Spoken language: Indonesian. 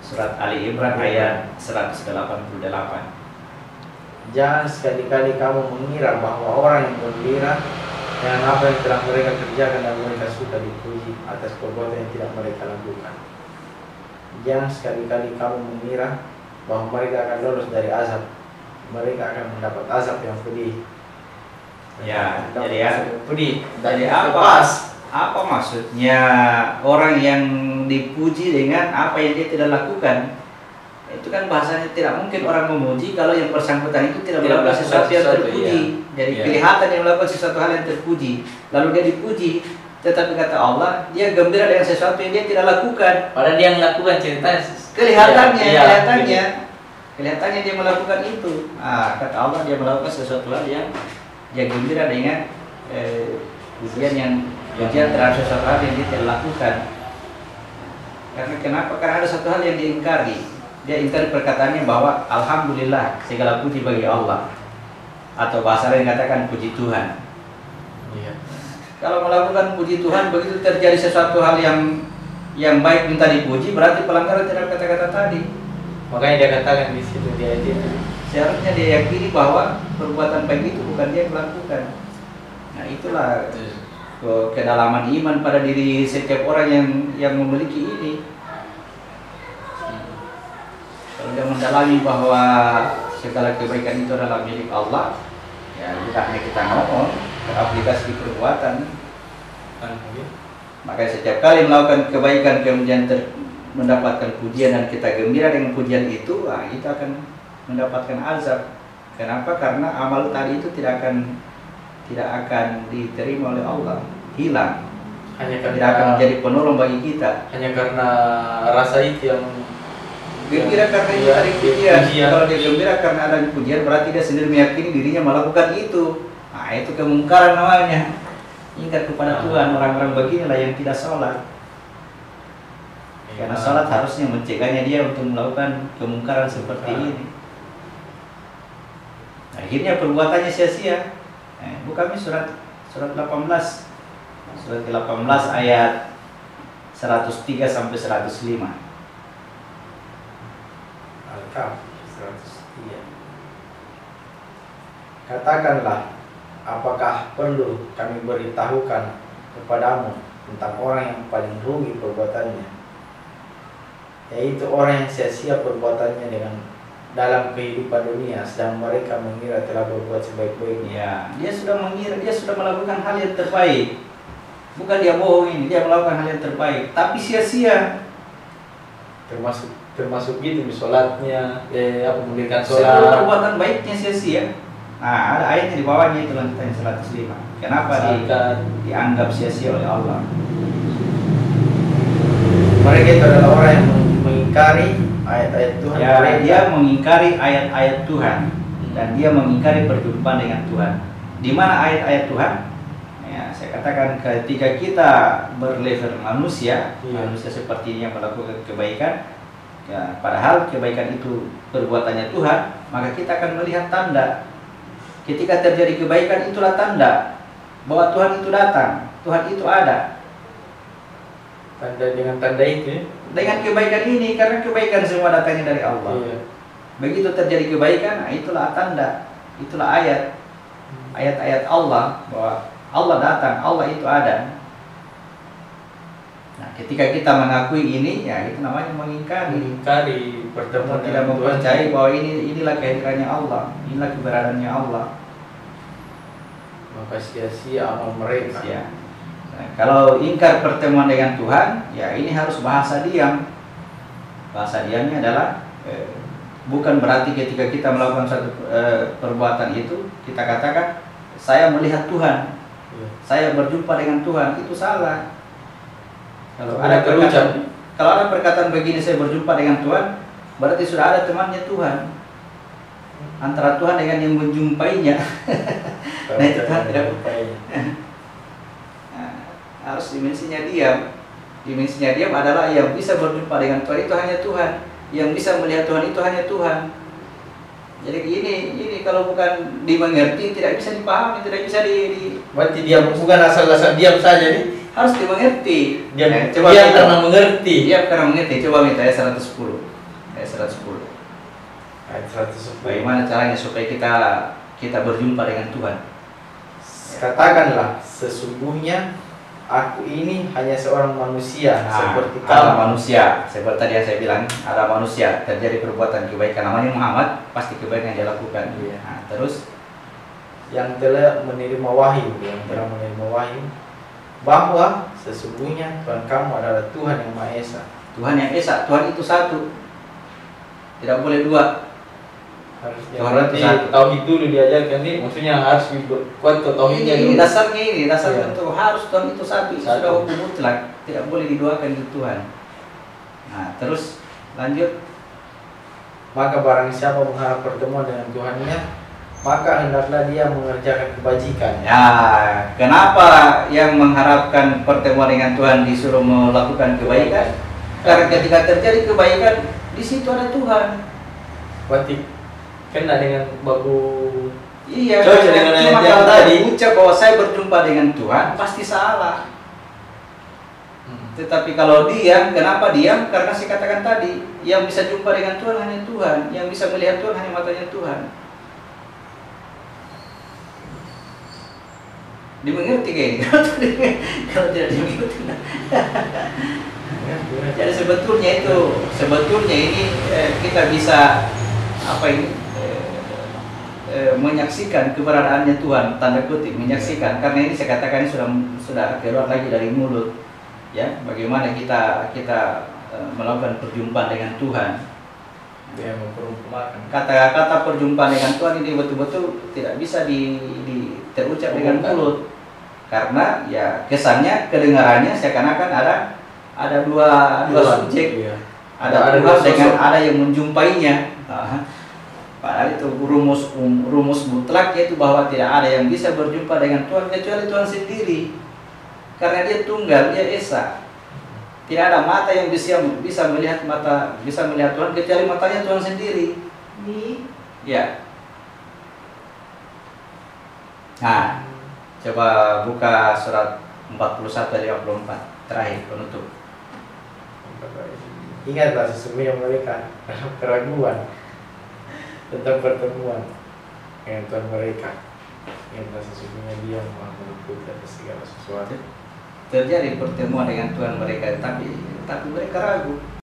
Surat Ali Imran ayat 188. Jangan sekali-kali kamu mengira bahwa orang yang gembira dengan apa yang telah mereka kerjakan dan mereka suka dipuji atas perbuatan yang tidak mereka lakukan. Jangan sekali-kali kamu mengira bahwa mereka akan lolos dari azab. Mereka akan mendapat azab yang pedih. Ya, jadi ya, pedih. Jadi apa maksudnya orang yang dipuji dengan apa yang dia tidak lakukan? Itu kan bahasanya tidak mungkin orang memuji kalau yang bersangkutan itu tidak melakukan sesuatu yang terpuji. Jadi kelihatan yang melakukan sesuatu hal yang terpuji, lalu dia dipuji, tetapi kata Allah dia gembira dengan sesuatu yang dia tidak lakukan. Padahal dia melakukan ceritanya kelihatannya dia melakukan itu. Kata Allah dia melakukan sesuatu hal yang dia gembira dengan pujian terhadap sesuatu hal yang dia tidak lakukan. Karena kenapa? Karena ada satu hal yang diingkari. Dia ingkari perkataannya bahwa alhamdulillah segala puji bagi Allah, atau bahasa lain katakan puji Tuhan. Iya. Kalau melakukan puji Tuhan, begitu terjadi sesuatu hal yang baik minta dipuji, berarti pelanggaran terhadap kata-kata tadi. Makanya dia katakan di situ dia itu seharusnya dia yakini bahwa perbuatan baik itu bukan dia yang melakukan. Nah itulah kedalaman iman pada diri setiap orang yang memiliki ini. Kalau dia mendalami bahwa segala kebaikan itu adalah milik Allah, ya tidak hanya kita ngomong, teraplikasi di perbuatan. Makanya setiap kali melakukan kebaikan kemudian mendapatkan pujian dan kita gembira dengan pujian itu, itu akan mendapatkan azab. Kenapa? Karena amal tadi itu tidak akan diterima oleh Allah, hilang. Tidak akan menjadi penolong bagi kita. Hanya karena rasa itu yang gembira karena itu ada pujian. Kalau dia gembira karena ada pujian, berarti dia sendiri meyakini dirinya melakukan itu. Nah itu kemungkaran namanya. Ingat kepada Tuhan, orang-orang beginilah yang tidak sholat. Karena sholat harusnya mencegahnya dia untuk melakukan kemungkaran seperti ini. Akhirnya perbuatannya sia-sia. Buka surat 18. Surat 18 ayat 103 sampai 105. Al-Kahf 103. Katakanlah, apakah perlu kami beritahukan kepadamu tentang orang yang paling rugi perbuatannya, yaitu orang yang sia-sia perbuatannya dengan dalam kehidupan dunia, sedang mereka mengira telah berbuat sebaik-baiknya. Ya, dia sudah mengira, dia sudah melakukan hal yang terbaik. Bukan dia bohong ini, dia melakukan hal yang terbaik, tapi sia-sia. Termasuk gitu, sholatnya, mendirikan Seluruh sholat. perbuatan baiknya sia-sia. Nah, ada ayatnya di bawahnya itu lanjutan 105. Kenapa dianggap sia-sia oleh Allah? Mereka itu adalah orang yang mengingkari ayat-ayat Tuhan. Ya, dia mengingkari ayat-ayat Tuhan dan dia mengingkari perjumpaan dengan Tuhan. Di mana ayat-ayat Tuhan? Ya, saya katakan ketika kita berlevel manusia, manusia seperti ini yang melakukan kebaikan, ya, padahal kebaikan itu perbuatannya Tuhan, maka kita akan melihat tanda. Ketika terjadi kebaikan, itulah tanda bahwa Tuhan itu datang, Tuhan itu ada. Tanda dengan tanda itu, Dengan kebaikan ini, karena kebaikan semua datangnya dari Allah. iya. Begitu terjadi kebaikan, itulah tanda, itulah ayat-ayat Allah bahwa Allah datang, Allah itu ada. Nah, ketika kita mengakui ini, ya itu namanya mengingkari Pertemuan tidak mempercayai bahwa inilah kehadirannya Allah, inilah keberadaannya Allah. Maka sia-sia amal mereka. Ya. Nah, kalau ingkar pertemuan dengan Tuhan, ya ini harus bahasa diam. Bahasa diamnya adalah bukan berarti ketika kita melakukan satu perbuatan itu kita katakan saya melihat Tuhan, saya berjumpa dengan Tuhan, itu salah. Kalau ada perkataan begini, saya berjumpa dengan Tuhan, berarti sudah ada temannya Tuhan. Antara Tuhan dengan yang menjumpainya. Nah itu Tuhan tidak harus dimensinya diam. Dimensinya diam adalah yang bisa berjumpa dengan Tuhan itu hanya Tuhan. Yang bisa melihat Tuhan itu hanya Tuhan. Jadi ini kalau bukan dimengerti, tidak bisa dipahami, tidak bisa Berarti dia bukan asal-asal diam saja nih. Harus dimengerti. Dia karena mengerti. Dia karena mengerti. Coba minta ya 110. ayat 110. Ayat 110. Bagaimana caranya supaya kita berjumpa dengan Tuhan? Katakanlah, sesungguhnya aku ini hanya seorang manusia seperti ada kamu. manusia, seperti tadi yang saya bilang, ada manusia terjadi perbuatan kebaikan, namanya Muhammad, pasti kebaikan yang dia lakukan. Iya. Nah, terus Yang telah menerima wahyu, bahwa sesungguhnya Tuhan kamu adalah Tuhan yang Maha Esa. Tuhan yang Esa, Tuhan itu satu, tidak boleh dua. Harusnya Tuhan berarti itu satu. tauhid dulu diajarkan nih, maksudnya harus kuat tauhidnya Ini dulu. dasarnya, ini dasarnya Iya. untuk harus Tuhan itu satu, itu Satu. sudah hukum mutlak, tidak boleh diduakan di Tuhan. Nah, terus lanjut. Maka barang siapa mengharap pertemuan dengan Tuhannya, maka hendaklah dia mengerjakan kebajikan. Ya, kenapa yang mengharapkan pertemuan dengan Tuhan disuruh melakukan kebaikan? Karena ketika terjadi kebaikan, di situ ada Tuhan. Berarti kena dengan baku. Iya, Cocok dengan ayat cuma yang kalau tadi. ucap bahwa saya berjumpa dengan Tuhan, pasti salah. Tetapi kalau diam, kenapa diam? Karena saya katakan tadi, yang bisa jumpa dengan Tuhan hanya Tuhan, yang bisa melihat Tuhan hanya matanya Tuhan. Dimengerti kayak ini? Kalau tidak dimengerti, nah. Jadi sebetulnya ini kita bisa apa ini menyaksikan keberadaannya Tuhan, tanda kutip menyaksikan, karena ini saya katakan ini sudah keluar lagi dari mulut, ya. Bagaimana kita melakukan perjumpaan dengan Tuhan. Dia memperumpamakan. Kata-kata perjumpaan dengan Tuhan ini betul-betul tidak bisa terucap dengan mulut, karena ya kesannya, kedengarannya seakan-akan ada dua subjek, Iya. ada Tuhan dengan ada yang menjumpainya. Padahal itu rumus mutlak, yaitu bahwa tidak ada yang bisa berjumpa dengan Tuhan kecuali Tuhan sendiri, karena Dia tunggal, Dia Esa. Tidak ada mata yang bisa melihat Tuhan kecuali matanya Tuhan sendiri. Ya. Nah, coba buka surat 41 ayat 54 terakhir penutup. Ingatlah sesungguhnya mereka dalam keraguan tentang pertemuan dengan Tuhan mereka. Ingatlah sesungguhnya Dia Maha meluput atas segala sesuatu. Terjadi pertemuan dengan Tuhan mereka, tapi mereka ragu.